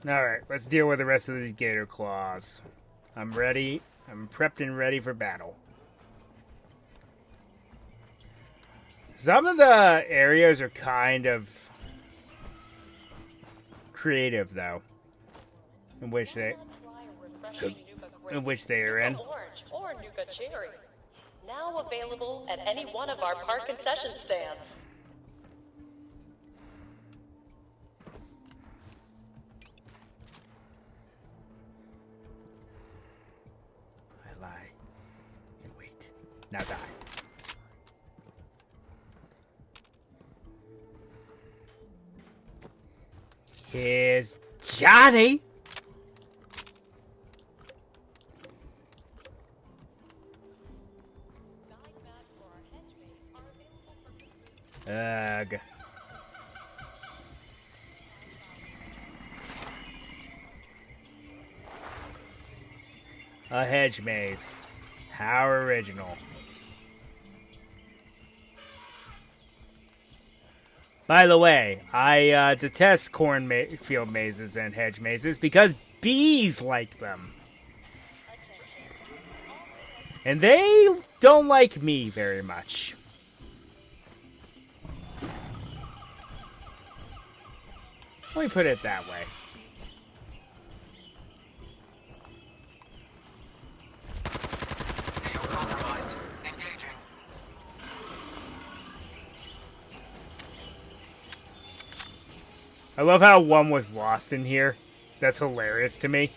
Alright, let's deal with the rest of these gator claws. I'm ready. I'm prepped and ready for battle. Some of the areas are kind of creative, though, in which they are in. Orange or Nuka Cherry. Now available at any one of our park concession stands. I lie and wait. Now die. Here's Johnny. Ugh. A hedge maze. How original. By the way, I detest cornfield mazes and hedge mazes because bees like them. And they don't like me very much. Let me put it that way. Compromised. Engaging. I love how one was lost in here. That's hilarious to me.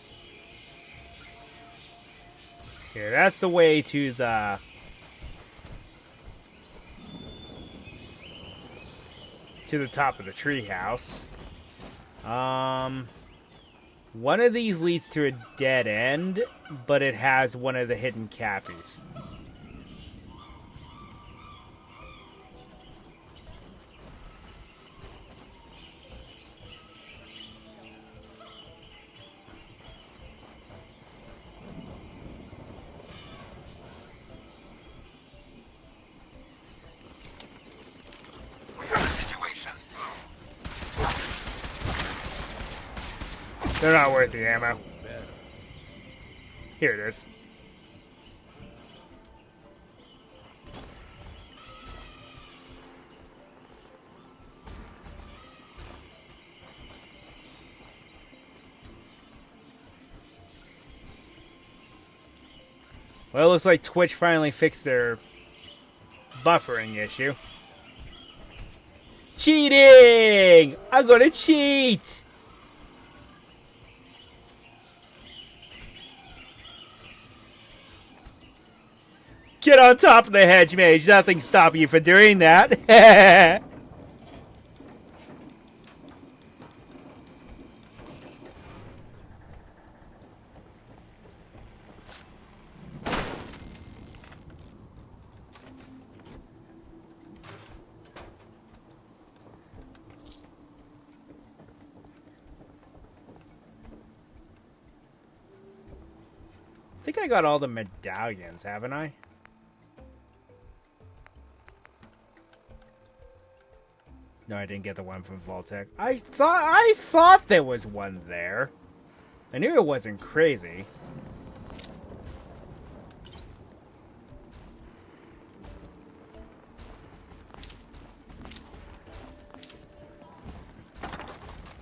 Okay, that's the way to the top of the treehouse. One of these leads to a dead end, but it has one of the hidden cappies. They're not worth the ammo. Here it is. Well, it looks like Twitch finally fixed their buffering issue. Cheating! I'm gonna cheat! Get on top of the hedge mage. Nothing's stopping you from doing that. I think I got all the medallions, haven't I? No, I didn't get the one from Vault-Tec. I thought there was one there. I knew it wasn't crazy.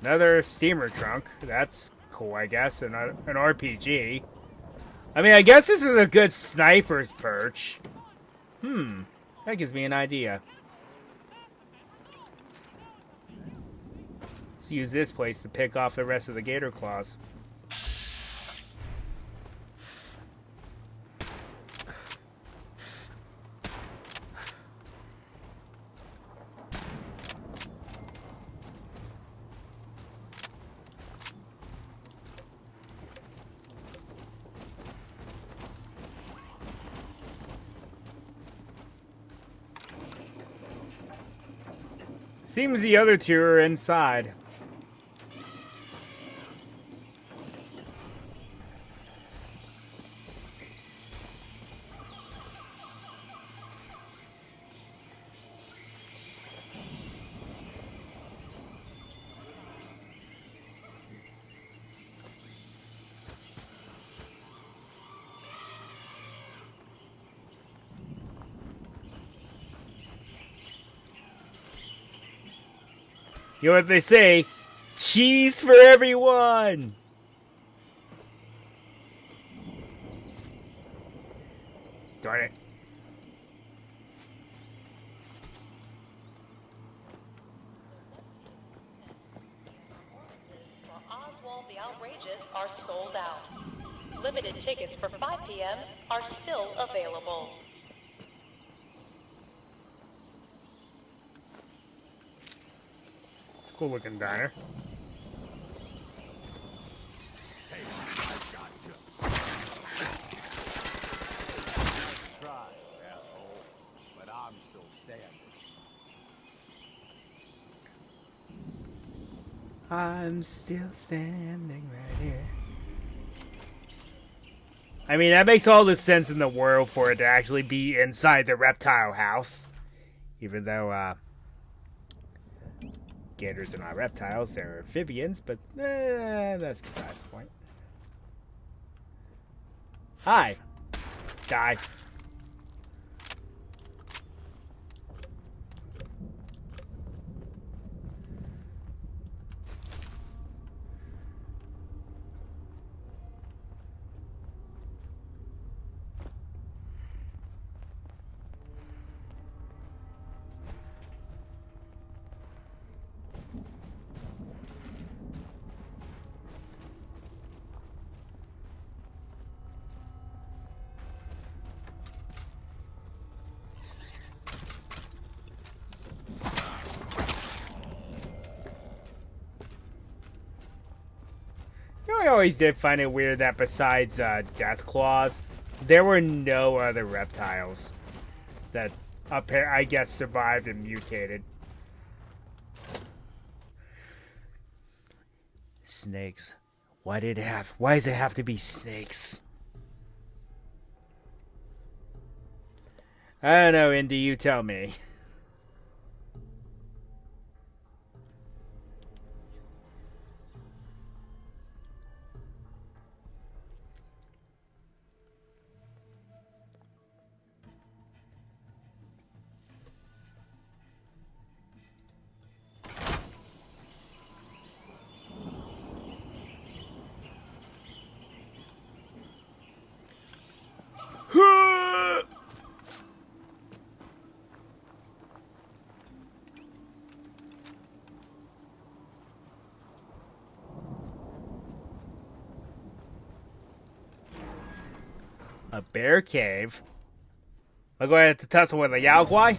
Another steamer trunk. That's cool, I guess. An RPG. I mean, I guess this is a good sniper's perch. That gives me an idea. Let's use this place to pick off the rest of the gator claws. Seems the other two are inside. You know what they say? Cheese for everyone! Darn it. For Oswald the Outrageous are sold out. Limited tickets for 5 p.m. are still available. It's a cool looking diner. Try, asshole, but I'm still standing. I'm still standing right here. I mean, that makes all the sense in the world for it to actually be inside the reptile house. Even though, gators are not reptiles, they're amphibians, but that's besides the point. Hi. Die. I always did find it weird that besides Death Claws, there were no other reptiles that I guess survived and mutated. Snakes. Why does it have to be snakes? I don't know, Indy, you tell me. A bear cave? I'll go ahead to tussle with a Yao Guai.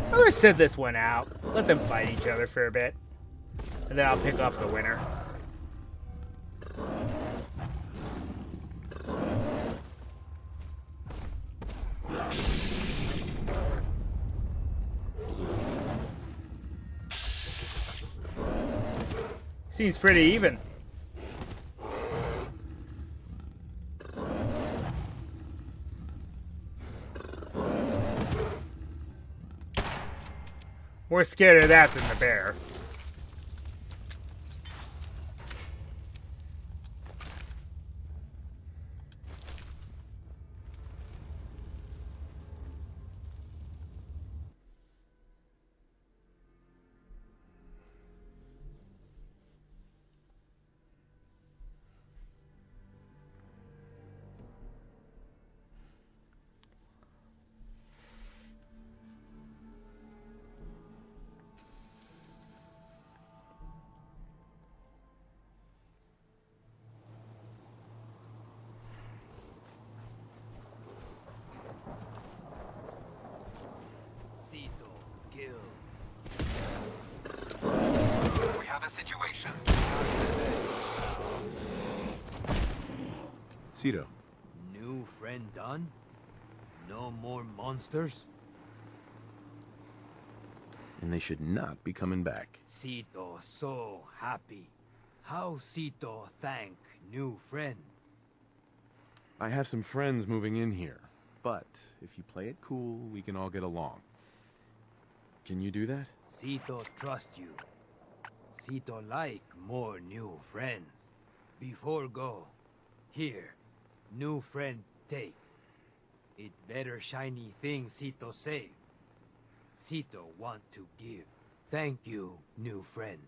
I'm gonna sit this one out. Let them fight each other for a bit. And then I'll pick off the winner. Seems pretty even. More scared of that than the bear. We have a situation. Cito. New friend done? No more monsters? And they should not be coming back. Cito so happy. How Cito thank new friend? I have some friends moving in here, but if you play it cool, we can all get along. Can you do that? Cito trust you. Sito like more new friends. Before go, here, new friend take. It better shiny thing Sito say. Sito want to give. Thank you, new friend.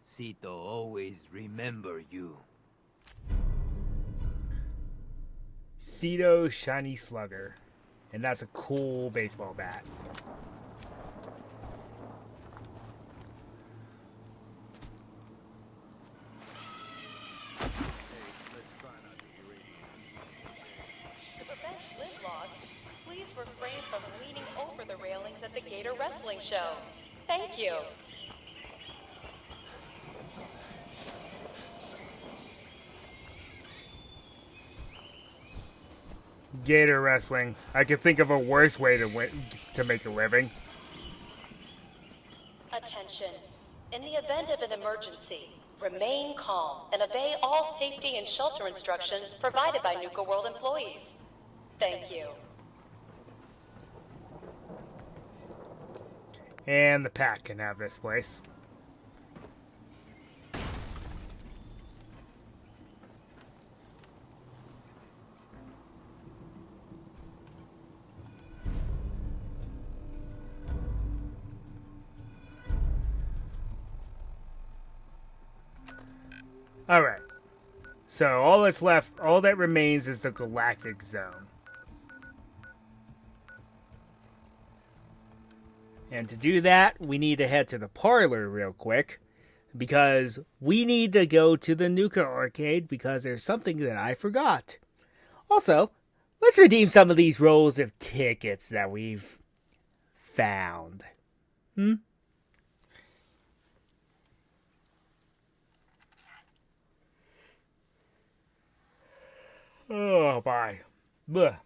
Sito always remember you. Cito Shiny Slugger. And that's a cool baseball bat. To prevent limb loss, please refrain from leaning over the railings at the Gator Wrestling Show. Thank you. Gator wrestling. I could think of a worse way to make a living. Attention. In the event of an emergency, remain calm and obey all safety and shelter instructions provided by Nuka World employees. Thank you. And the pack can have this place. Alright. So all that's left, all that remains is the Galactic Zone. And to do that, we need to head to the parlor real quick. Because we need to go to the Nuka Arcade because there's something that I forgot. Also, let's redeem some of these rolls of tickets that we've found. Oh, bye. Blech.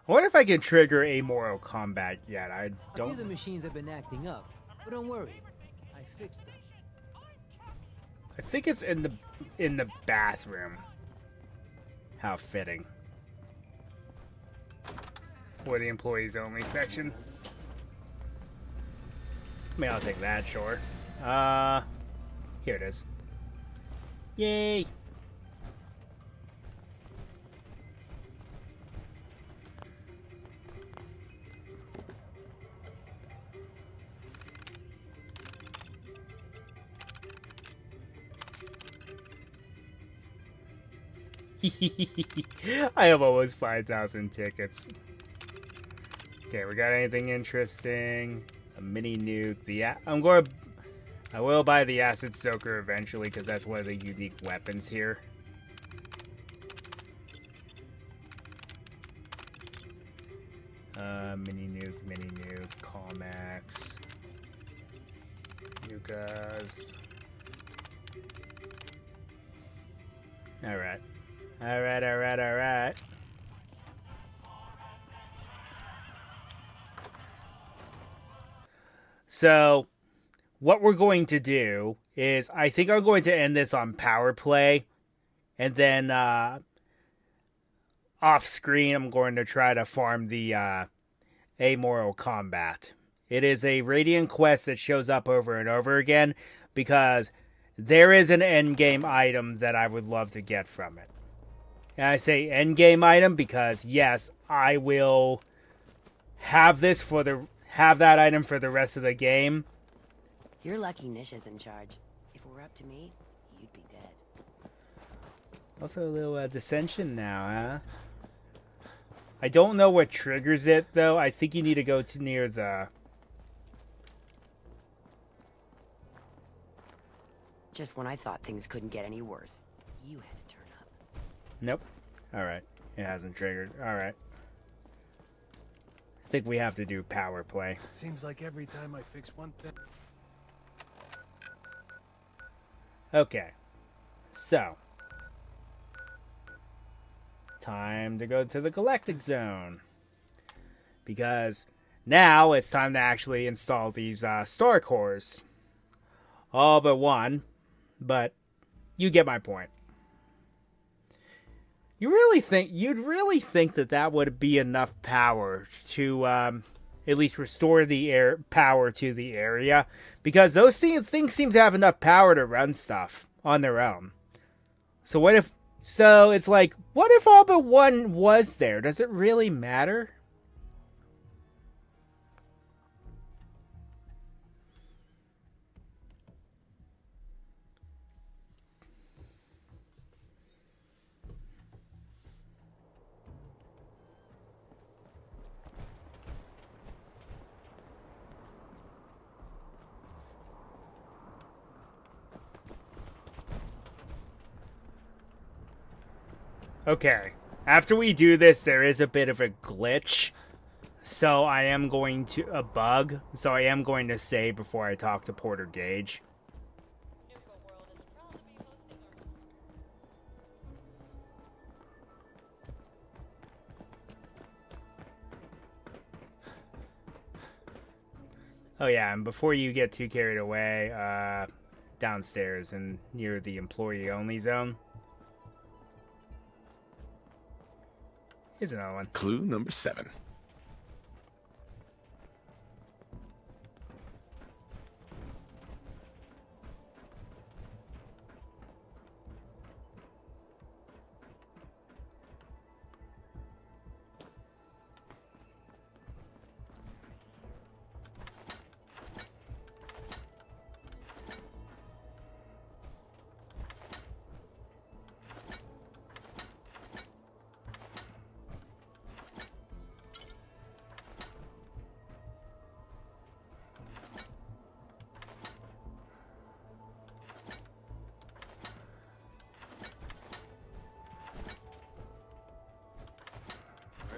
I wonder if I can trigger amoral combat yet. I A few don't. of the machines have been acting up, but don't worry. I fixed them. I think it's in the bathroom. How fitting. Or the employees only section. I mean, I'll take that, sure. Here it is. Yay! I have almost 5,000 tickets. Okay, we got anything interesting? A mini nuke. I will buy the acid soaker eventually because that's one of the unique weapons here. Mini nuke, Calmax, Nukas. Alright. Alright. So, what we're going to do is, I think I'm going to end this on power play, and then off screen I'm going to try to farm the amoral combat. It is a Radiant quest that shows up over and over again, because there is an endgame item that I would love to get from it. And I say endgame item because, yes, I will have that item for the rest of the game. You're lucky Nish is in charge. If it were up to me, you'd be dead. Also a little dissension now, huh? I don't know what triggers it, though. I think you need to go to near the... Just when I thought things couldn't get any worse, you had to turn up. Nope. Alright. It hasn't triggered. Alright. I think we have to do power play. Seems like every time I fix one thing... Okay. So. Time to go to the Galactic Zone. Because now it's time to actually install these star cores. All but one. But you get my point. You'd really think that that would be enough power to at least restore the air power to the area, because those things seem to have enough power to run stuff on their own. So what if? So it's like, what if all but one was there? Does it really matter? Okay, after we do this, there is a bit of a glitch. So I am going to... a bug. So I am going to save before I talk to Porter Gage. Oh yeah, and before you get too carried away, downstairs and near the employee-only zone. Here's another one. Clue number 7.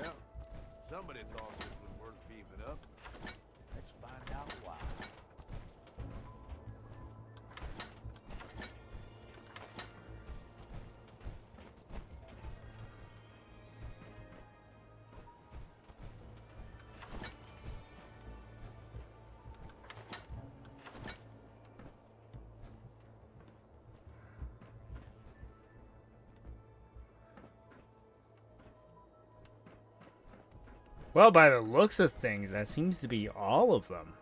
Well, somebody thought this was worth beefing up. Let's find out why. Well, by the looks of things, that seems to be all of them.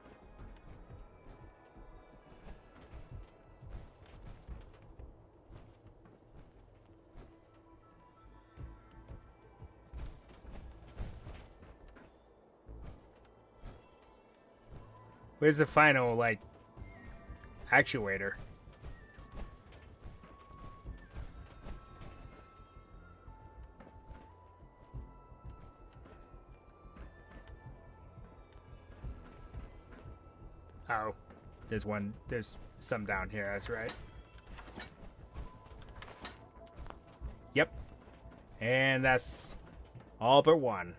Where's the final, like, actuator? Oh, there's some down here, that's right. Yep. And that's all but one.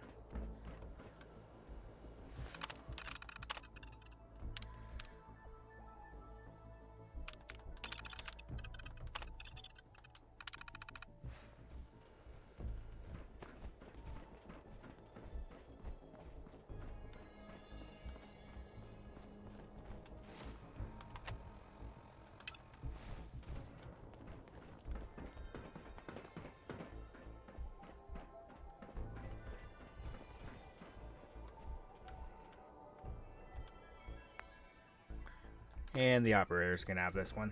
And the operator's gonna have this one.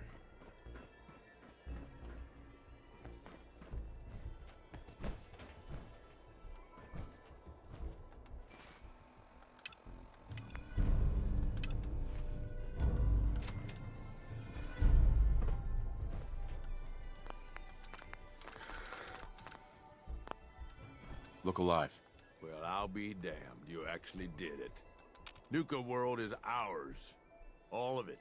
Look alive. Well, I'll be damned. You actually did it. Nuka World is ours. All of it.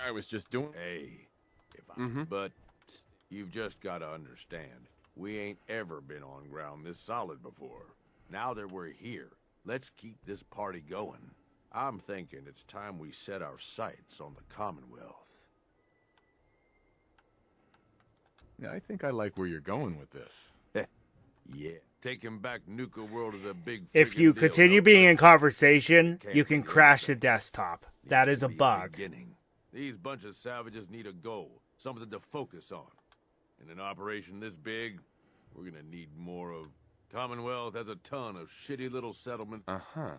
I was just doing... Hey, but you've just got to understand, we ain't ever been on ground this solid before. Now that we're here, let's keep this party going. I'm thinking it's time we set our sights on the Commonwealth. Yeah, I think I like where you're going with this. Yeah. Taking back Nuka World is a big If friggin' you deal, continue though, being but in conversation, can't you can forget crash that. the desktop. Needs That to is a be the bug. beginning. These bunch of savages need a goal, something to focus on. In an operation this big, we're gonna need more of... Commonwealth has a ton of shitty little settlements. Uh-huh.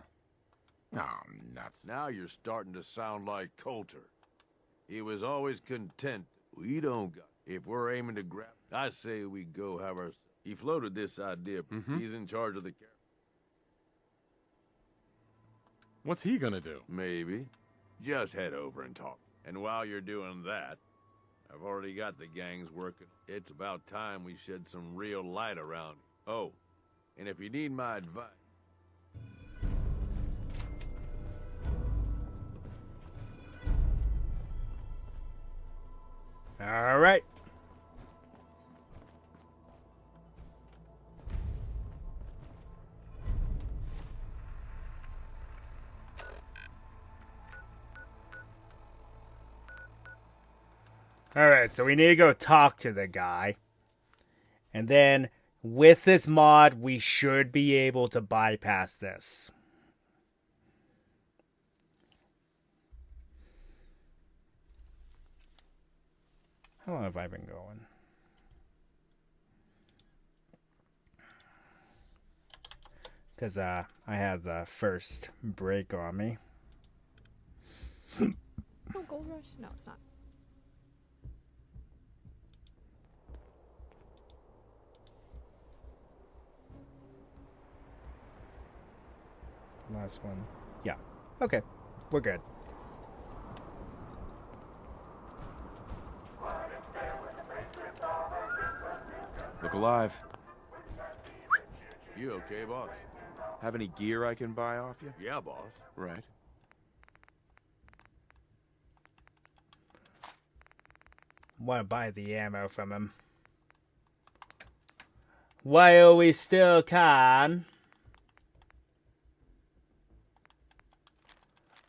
Oh, nuts. Now you're starting to sound like Coulter. He was always content. We don't got... If we're aiming to grab... I say we go have our... He floated this idea. He's in charge of the... What's he gonna do? Maybe. Just head over and talk. And while you're doing that, I've already got the gangs working. It's about time we shed some real light around. Oh, and if you need my advice... All right. All right, so we need to go talk to the guy. And then with this mod, we should be able to bypass this. How long have I been going? Because I had the first break on me. Oh, Gold Rush? No, it's not. Last one. Yeah. Okay. We're good. Look alive. You okay, boss? Have any gear I can buy off you? Yeah, boss. Right. Want to buy the ammo from him. While we still can.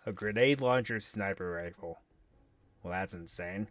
A grenade launcher sniper rifle. Well, that's insane.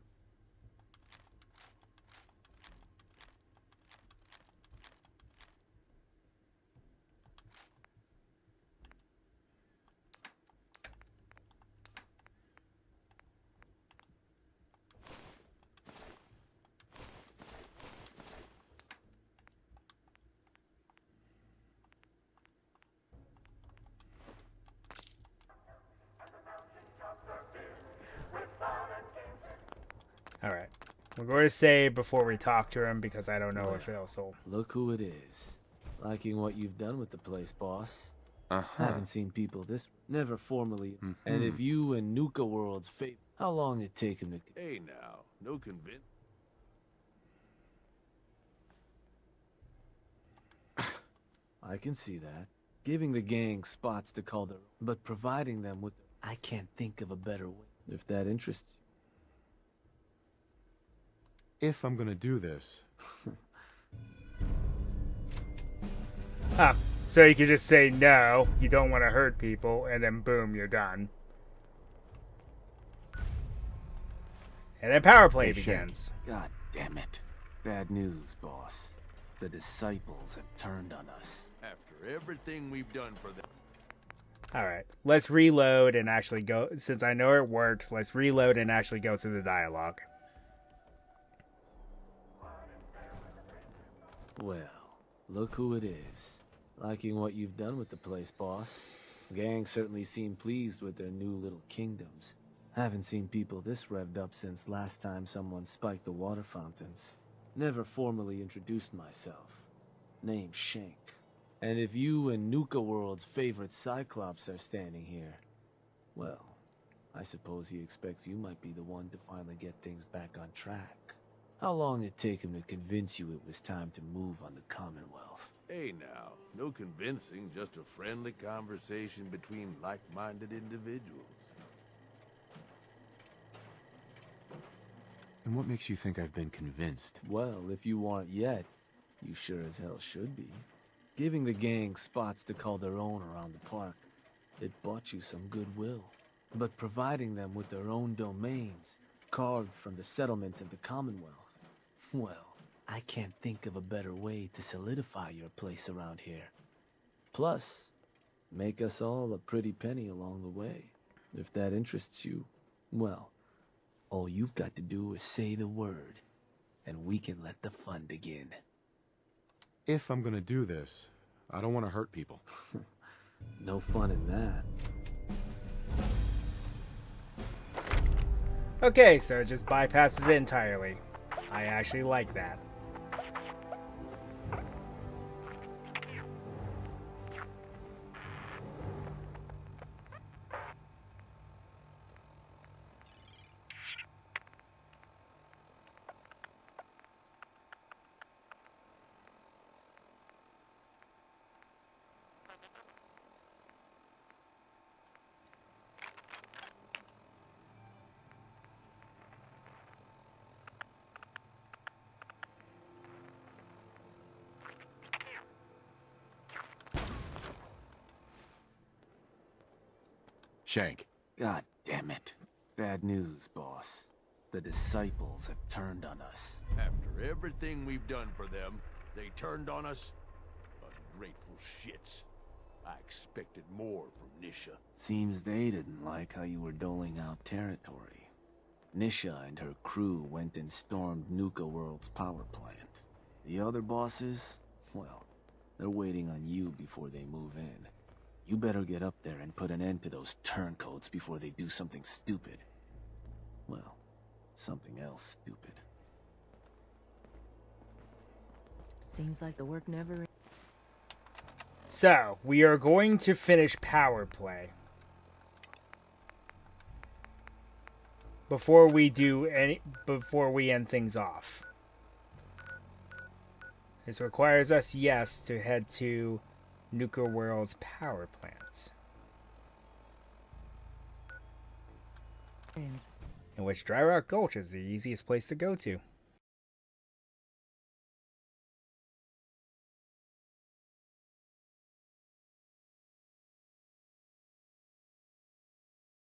Alright. We're going to save before we talk to him because I don't know if it'll sold. Look who it is. Liking what you've done with the place, boss. Uh-huh. Haven't seen people this... Never formally. And if you and Nuka World's fate... How long it take him to... Hey, now. No convince... I can see that. Giving the gang spots to call their... But providing them with... I can't think of a better way. If that interests you. If I'm gonna do this. Ah, so you can just say no, you don't want to hurt people, and then boom, you're done. And then power play begins. God damn it. Bad news, boss. The disciples have turned on us. After everything we've done for them... Alright, let's reload and actually go. Since I know it works, let's reload and actually go through the dialogue. Well, look who it is. Liking what you've done with the place, boss. Gang certainly seem pleased with their new little kingdoms. Haven't seen people this revved up since last time someone spiked the water fountains. Never formally introduced myself. Name Shank. And if you and Nuka World's favorite Cyclops are standing here, well, I suppose he expects you might be the one to finally get things back on track. How long it take him to convince you it was time to move on the Commonwealth? Hey, now. No convincing, just a friendly conversation between like-minded individuals. And what makes you think I've been convinced? Well, if you aren't yet, you sure as hell should be. Giving the gang spots to call their own around the park. It bought you some goodwill. But providing them with their own domains, carved from the settlements of the Commonwealth, well, I can't think of a better way to solidify your place around here. Plus, make us all a pretty penny along the way. If that interests you, well, all you've got to do is say the word, and we can let the fun begin. If I'm gonna do this, I don't want to hurt people. No fun in that. Okay, so it just bypasses it entirely. I actually like that. Shank. God damn it. Bad news, boss. The disciples have turned on us. After everything we've done for them, they turned on us? Ungrateful shits. I expected more from Nisha. Seems they didn't like how you were doling out territory. Nisha and her crew went and stormed Nuka World's power plant. The other bosses, well, they're waiting on you before they move in. You better get up there and put an end to those turncoats before they do something stupid. Well, something else stupid. Seems like the work never... So, we are going to finish power play. Before we end things off. This requires us, yes, to head to Nuka World's power plant. In which Dry Rock Gulch is the easiest place to go to.